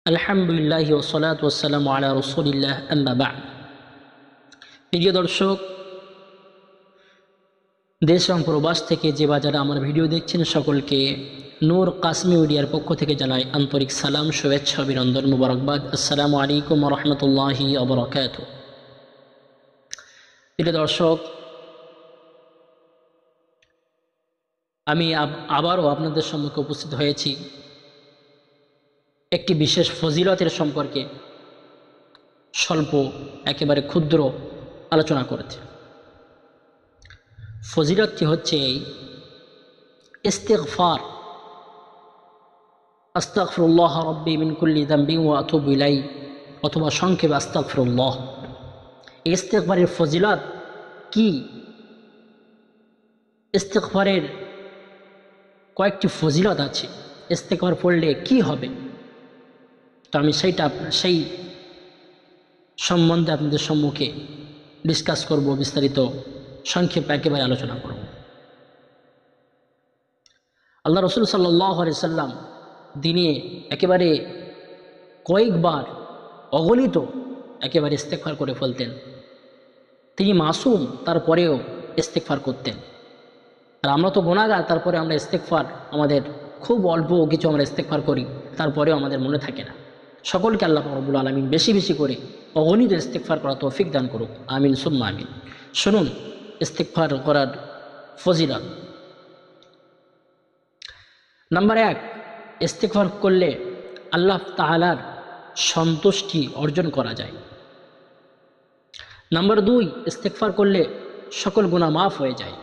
আলহামদুলিল্লাহ ওয়াসসালাতু ওয়াসসালামু আলা রাসূলিল্লাহ আম্মা বা'দ। প্রিয় দর্শক, দেশ এবং প্রবাস থেকে যে বাজারে আমার ভিডিও দেখছেন সকলকে নূর কাসমি মিডিয়ার পক্ষ থেকে জানাই আন্তরিক সালাম, শুভেচ্ছা, অভিনন্দন, মুবারকবাদ। আসসালামু আলাইকুম ওয়া রাহমাতুল্লাহি ওয়া বারাকাতুহু। প্রিয় দর্শক, আমি আবারও আপনাদের সম্মুখে উপস্থিত হয়েছি একটি বিশেষ ফজিলতের সম্পর্কে স্বল্প, একেবারে ক্ষুদ্র আলোচনা করেছে। ফজিলতটি হচ্ছে এই ইস্তিগফার, আস্তাগফিরুল্লাহ রাব্বি মিন কুল্লি যামবি ওয়া আতুবু ইলাইহি, অথবা সংক্ষেপে আস্তাগফিরুল্লাহ। ইস্তিগফারের ফজিলত কি? ইস্তিগফারের কয়েকটি ফজিলত আছে। ইস্তিগফার পড়লে কি হবে, তো আমি সেই সম্বন্ধে আপনাদের সম্মুখে ডিসকাস করব, বিস্তারিত সংক্ষেপে একেবারে আলোচনা করব। আল্লাহ রসুল সাল্লাল্লাহু আলাইহি সাল্লাম দিনে একেবারে কয়েকবার অগণিত একেবারে ইস্তেগফার করে ফেলতেন। তিনি মাসুম, তারপরেও ইস্তেগফার করতেন। আর আমরা তো গুনাহগার, তারপরে আমরা ইস্তেগফার, আমাদের খুব অল্প কিছু আমরা ইস্তেগফার করি, তারপরেও আমাদের মনে থাকে না। সকলকে আল্লাহ রাব্বুল আলামিন বেশি বেশি করে অগণিত ইস্তেগফার করা তৌফিক দান করুক, আমিন সুম্মা আমিন। শুনুন ইস্তেগফার করার ফজিলত। নাম্বার 1, ইস্তেগফার করলে আল্লাহ তাআলার সন্তুষ্টি অর্জন করা যায়। নাম্বার 2, ইস্তেগফার করলে সকল গুনাহ মাফ হয়ে যায়।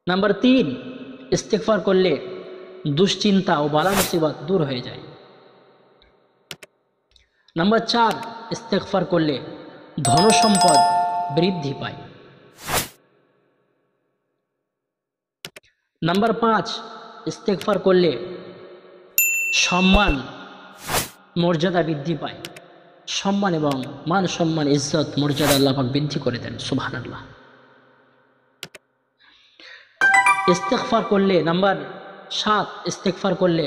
নাম্বার 3, ইস্তেগফার করলে দুশ্চিন্তা ও বালা মুসিবত দূর হয়ে যায়। নাম্বার 4, ইস্তেগফার করলে ধনসম্পদ বৃদ্ধি পায়। নাম্বার 5, ইস্তেগফার করলে সম্মান মর্যাদা বৃদ্ধি পায়। সম্মান এবং মান সম্মান, ইজ্জত, মর্যাদা আল্লাহ পাক বৃদ্ধি করে দেন, সুবহানাল্লাহ। ইস্তেগফার করলে নাম্বার 7, ইস্তেগফার করলে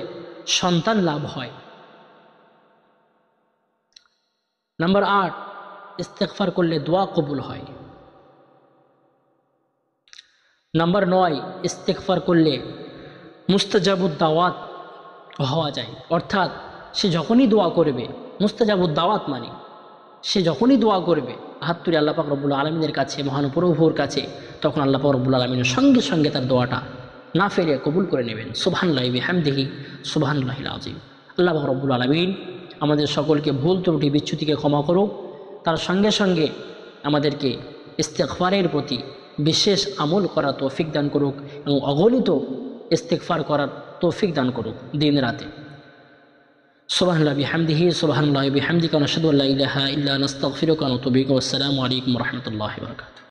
সন্তান লাভ হয়। নাম্বার 8, ইস্তেগফার করলে দোয়া কবুল হয়। নাম্বার 9, ইস্তেগফার করলে মুস্তাজাবুদ দাওয়াত হওয়া যায়। অর্থাৎ সে যখনই দোয়া করবে, মুস্তাজাবুদ দাওয়াত মানে সে যখনই দোয়া করবে হাত তুলে আল্লাহ পাক রব্বুল আলামিনের কাছে, মহান প্রভুর কাছে, তখন আল্লাহ পাক রব্বুল আলামিনের সঙ্গে সঙ্গে তার দোয়াটা না ফেলে কবুল করে নেবেন। সুবহানাল্লাহি বিহামদিহি, সুবহানাল্লাহিল আযীম। আল্লাহ পাক রব্বুল আলামিন আমাদের সকলকে ভুল ত্রুটি বিচ্যুতিকে ক্ষমা করুক, তার সঙ্গে সঙ্গে আমাদেরকে ইস্তেগফারের প্রতি বিশেষ আমল করার তৌফিক দান করুক এবং অগণিত ইস্তেগফার করার তৌফিক দান করুক দিন রাতে। সুবহানাল্লাহি বিহামদিহি, সুবহানাল্লাহি বিহামদিহি, ওয়া নাশহাদু আল্লা ইলাহা ইল্লা আনতা, নাস্তাগফিরুকা ওয়া নাতুবু ইলাইক। ওয়া আসসালামু আলাইকুম ওয়া রাহমাতুল্লাহি ওয়া বারাকাতুহু।